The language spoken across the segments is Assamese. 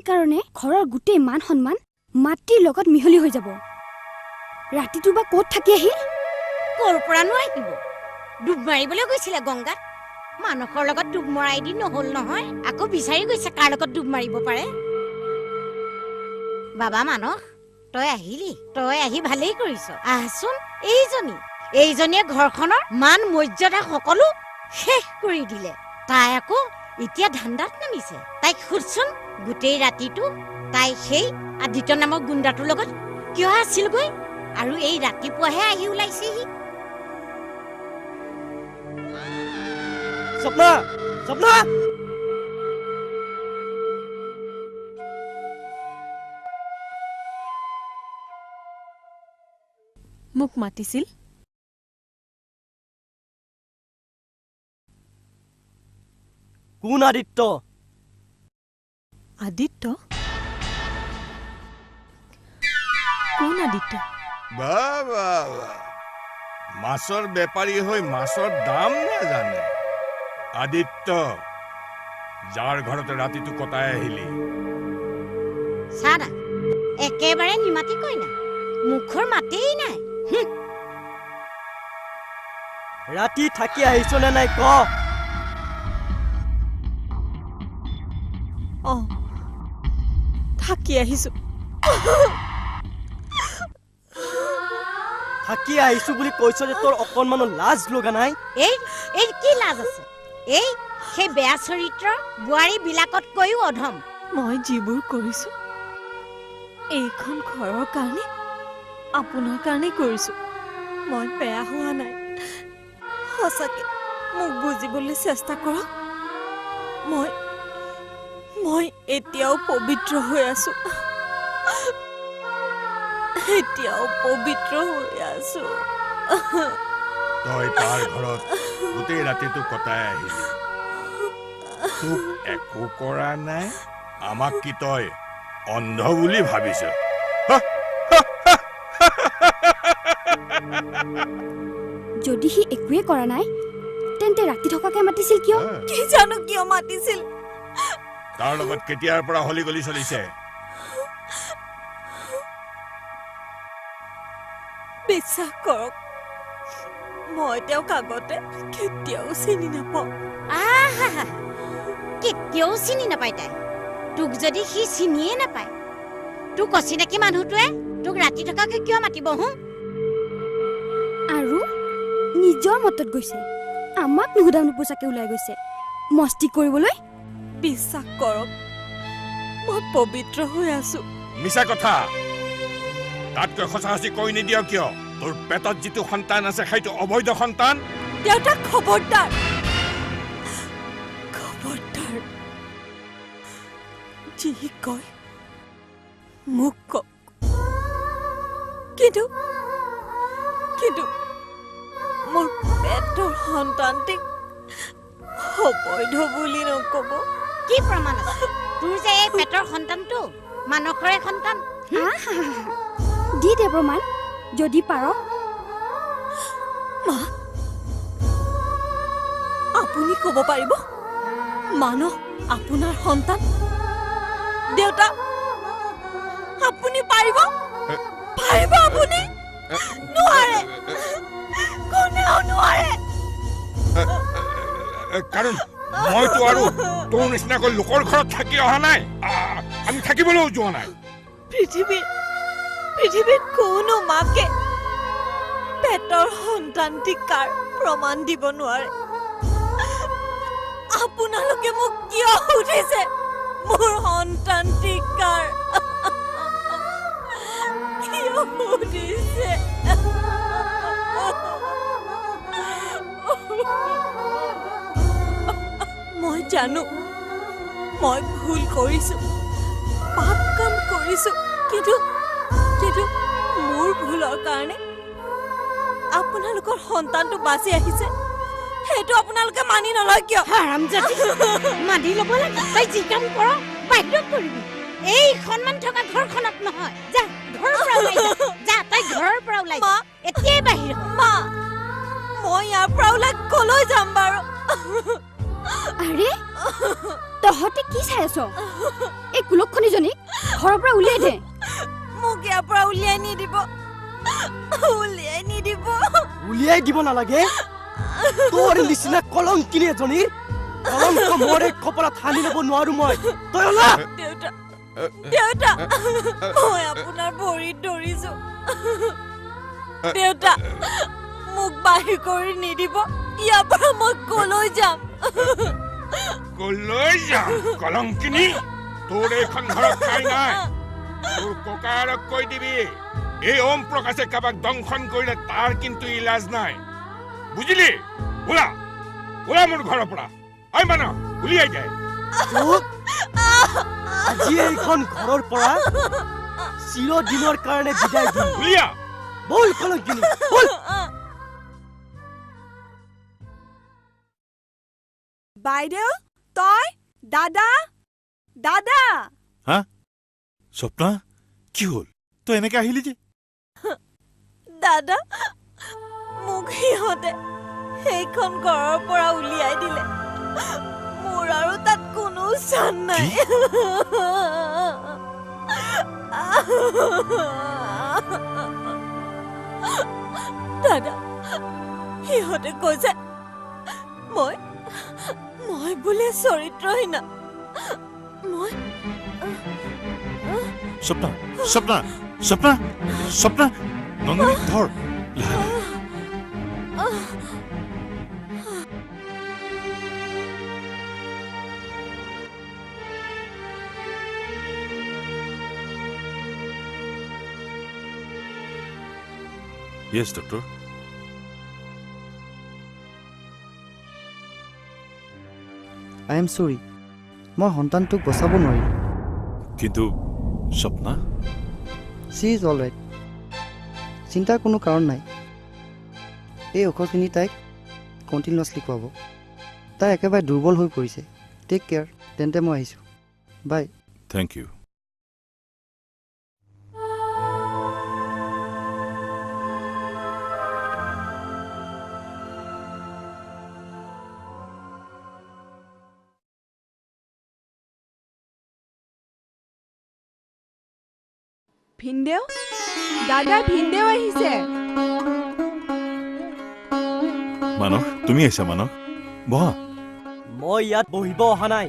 কাৰণে ঘৰৰ গোটেই মান সন্মান মাটিৰ লগত মিহলি হৈ যাব। ৰাতিটো বা ক'ত থাকি আহিল? ক'ৰ পৰানো আহিব? ডুব মাৰিবলৈ গৈছিলে গংগাত। মানসৰ লগত ডুব মৰাই দি নহ'ল নহয়, আকৌ বিচাৰি গৈছে কাৰ লগত ডুব মাৰিব পাৰে। বাবা মানস, তই আহিলি, তই আহি ভালেই কৰিছ। আহচোন, এইজনীয়ে ঘৰখনৰ মান মৰ্যাদা সকলো শেষ কৰি দিলে। তাই আকৌ এতিয়া ধান্দাত নামিছে। তাইক সুধচোন, গোটেই ৰাতিটো তাই সেই আদিত্য নামৰ গুণ্ডাটোৰ লগত কিয় আছিলগৈ, আৰু এই ৰাতিপুৱাহে আহি ওলাইছেহি। স্বপ্না, স্বপ্না! মোক মাতিছিল। কোন আদিত্য? আদিত্য? কোন আদিত্য? মাছৰ বেপাৰী হৈ মাছৰ দাম নাজানে আদিত্য, যাৰ ঘৰতে ৰাতিটো কটাই আহিলি। চাদা একেবাৰে নিমাতি কইনা, মুখৰ মাতেই নাই। ৰাতি থাকি আহিছ নে নাই ক? থাকি আহিছো। থাকি আহিছো বুলি কৈছ যে তোৰ অকণমানো লাজ লগা নাই? এই কি লাজ আছে? এই সেই বেয়া চৰিত্ৰৰ বোৱাৰী বিলাকতকৈও অধম। মই যিবোৰ কৰিছো এইখন ঘৰৰ কাৰণে, আপোনাৰ কাৰণেই কৰিছো। মই বেয়া হোৱা নাই। সঁচাকে মোক বুজিবলৈ চেষ্টা কৰক। মই এতিয়াও পবিত্ৰ হৈ আছো। তই তাৰ ঘৰত গোটেই ৰাতিটো কটাই আহিলি, তোক একো কৰা নাই। আমাক কি তই অন্ধ বুলি ভাবিছ? যদি সি একোৱে কৰা নাই, তেন্তে ৰাতি থকাকে মাতিছিল কিয়? কি জানো কিয় মাতিছিল। তাৰ লগত কেতিয়াৰ পৰা হলি গলি চলিছে? বিশ্বাস কৰক, মই তেওঁক আগতে কেতিয়াও চিনি নাপাওঁ। কেতিয়াও চিনি নাপায় তাই। তোক যদি সি চিনিয়ে নাপায়, তোক অচিনাকি মানুহটোৱে তোক ৰাতি থকাকে কিয় মাতিব? আৰু নিজৰ মতত গৈছে, আমাক নুসুধা নোপোচাকে ওলাই গৈছে মস্তি কৰিবলৈ। বিশ্বাস কৰক, মই পবিত্ৰ হৈ আছো। মিছা কথা। তাতকৈ সঁচা কৈ নিদিয় কিয়? তোৰ পেটত যিটো সন্তান আছে সেইটো অবৈধ সন্তান। দেউতা খবৰদাৰ, যি কয় মোক কওক। কিন্তু মোৰ পেটৰ সন্তানটিক অবৈধ বুলি নকব। কি প্ৰমাণ আছে তোৰ যে এই পেটৰ সন্তানটো মানসৰে সন্তান? দি দে প্ৰমাণ যদি পাৰ। মা, আপুনি কব পাৰিব মানস আপোনাৰ সন্তান? দেউতা, আপুনি পাৰিব? আপুনি? নোৱাৰে, কোনেও নোৱাৰে। কাৰণ মইতো আৰু তোৰ নিচিনাকৈ লোকৰ ঘৰত থাকি অহা নাই, আমি থাকিবলৈও যোৱা নাই। পৃথিৱীৰ কোনো মাকে পেটৰ সন্তানটি কাৰ প্ৰমাণ দিব নোৱাৰে। আপোনালোকে মোক কিয় সুধিছে মোৰ সন্তানটি কাৰ? কিয় সুধিছে? মই জানো মই ভুল কৰিছো, পাপ কাম কৰিছো, কিন্তু মোৰ ভুলৰ কাৰণে আপোনালোকৰ সন্তানটো বাচি আহিছে। সেইটো আপোনালোকে মানি নলয় কিয়? হাৰামজাদী, মানি ল'ব লাগে। তই যি কাম কৰ বাহিৰত কৰিবি, এই সন্মান থকা ঘৰখনত নহয়। যা, ঘৰৰ পৰা ওলাই যা। তই ঘৰৰ পৰা ওলাই যা, এতিয়াই বাহিৰ হ। মা, মই ইয়াৰ পৰা ওলাই কলৈ যাম বাৰু? আৰে তহঁতে কি চাই আছ? এই কুলক্ষণীজনী ঘৰৰ পৰা উলিয়াই দে মোক ইয়াৰ পৰা উলিয়াই নিদিব উলিয়াই নিদিব উলিয়াই দিব নালাগে তোৰ নিচিনা কলংকিনী এজনীৰ কলংক মোৰ এই কপালত সানি ল'ব নোৱাৰো মই তই ওলা দেউতা দেউতা মই আপোনাৰ ভৰিত ধৰিছো দেউতা মোক বাহিৰ কৰি নিদিব ইয়াৰ পৰা মই কলৈ যাম কলৈ যাম কলংকিনী তোৰ এইখন ঘৰত ঠাই নাই তোৰ ককাৰক কৈ দিবি এই ওম প্ৰকাশে কাৰোবাক দংশন কৰিলে তাৰ কিন্তু ইলাজ নাই বুজিলি ওলা ওলা মোৰ ঘৰৰ পৰা ঐ মানুহ উলিয়াই দে তোক আজি এইখন ঘৰৰ পৰা চিৰদিনৰ কাৰণে বিদায় দিম উলিয়া বল কলংকিনী বল বাইদেউ তই দাদা দাদা হা স্বপ্না কি হ'ল তই এনেকে আহিলি যে দাদা মোক সিহঁতে সেইখন ঘৰৰ পৰা উলিয়াই দিলে মোৰ আৰু তাত কোনো স্থান নাই দাদা সিহঁতে কৈছে মই বোলে চৰিত্ৰহীনা মই স্বপ্না স্বপ্না স্বপ্না স্বপ্না নন্দিনী ধৰ লাহে Yes, doctor. I am sorry. মই সন্তানটোক বচাব নোৱাৰিম কিন্তু Swapna C is all right চিন্তাৰ কোনো কাৰণ নাই এই ঔষধখিনি তাইক কণ্টিনিউৱাছলি খুৱাব তাই একেবাৰে দুৰ্বল হৈ পৰিছে টেক কেয়াৰ তেন্তে মই আহিছোঁ বাই থেংক ইউ ভিনদেউ দাদা ভিনদেউ আহিছে মানস তুমি আহিছা মানস বহা মই ইয়াত বহিব অহা নাই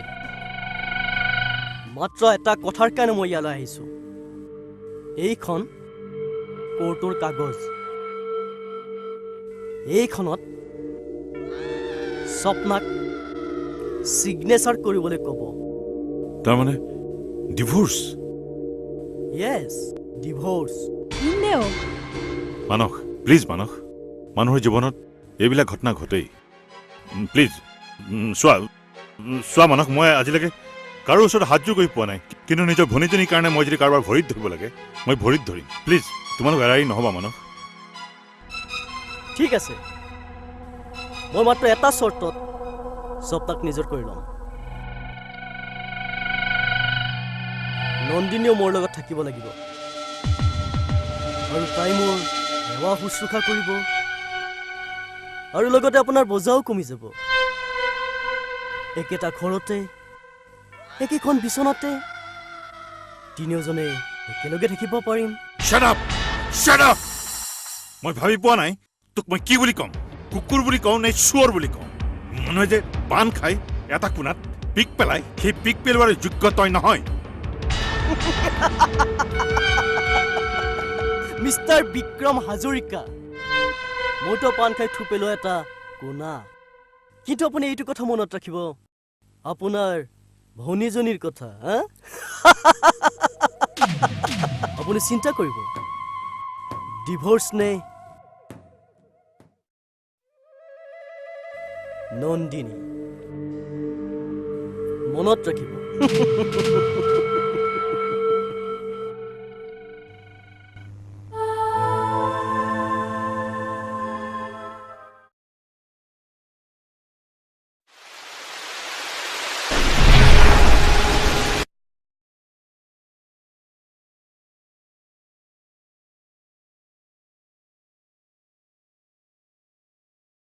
মাত্ৰ এটা কথাৰ কাৰণে মই ইয়ালৈ আহিছো এইখন কোৰ্টৰ কাগজ এইখনত স্বপ্নাক চিগনেচাৰ কৰিবলৈ ক'ব তাৰমানে ডিভোৰ্চ য়েছ ডিভোৰ্চ ভিনদেউ মানস প্লিজ মানস মানুহৰ জীৱনত এইবিলাক ঘটনা ঘটেই প্লিজ চোৱা মানস মই আজিলৈকে কাৰো ওচৰত হাতযোৰ কৰি পোৱা নাই কিন্তু নিজৰ ভনীজনীৰ কাৰণে মই যদি কাৰোবাৰ ভৰিত ধৰিব লাগে মই ভৰিত ধৰিম প্লিজ তোমালোক এৰাই নহ'বা মানস ঠিক আছে মই মাত্ৰ এটা চৰ্তত স্বপ্নাক নিজৰ কৰি ল'ম নন্দিনীও মোৰ লগত থাকিব লাগিব আৰু তাই মোৰ সেৱা শুশ্ৰূষা কৰিব আৰু লগতে আপোনাৰ বোজাও কমি যাব একেটা ঘৰতে একেখন বিচনাতে তিনিওজনে একেলগে থাকিব পাৰিম Shut up! মই ভাবি পোৱা নাই তোক মই কি বুলি ক'ম কুকুৰ বুলি কওঁ নে চোৰ বুলি কওঁ মানুহে যে পাণ খাই এটা কোণাত পিক পেলাই সেই পিক পেলোৱাৰ যোগ্য তই নহয় মিষ্টাৰ বিক্ৰম হাজৰিকা মইতো পাণ খাই থু পেলোৱা এটা কোণা কিন্তু আপুনি এইটো কথা মনত ৰাখিব আপোনাৰ ভনীজনীৰ কথা আপুনি চিন্তা কৰিব ডিভোৰ্চ নে নন্দিনী মনত ৰাখিব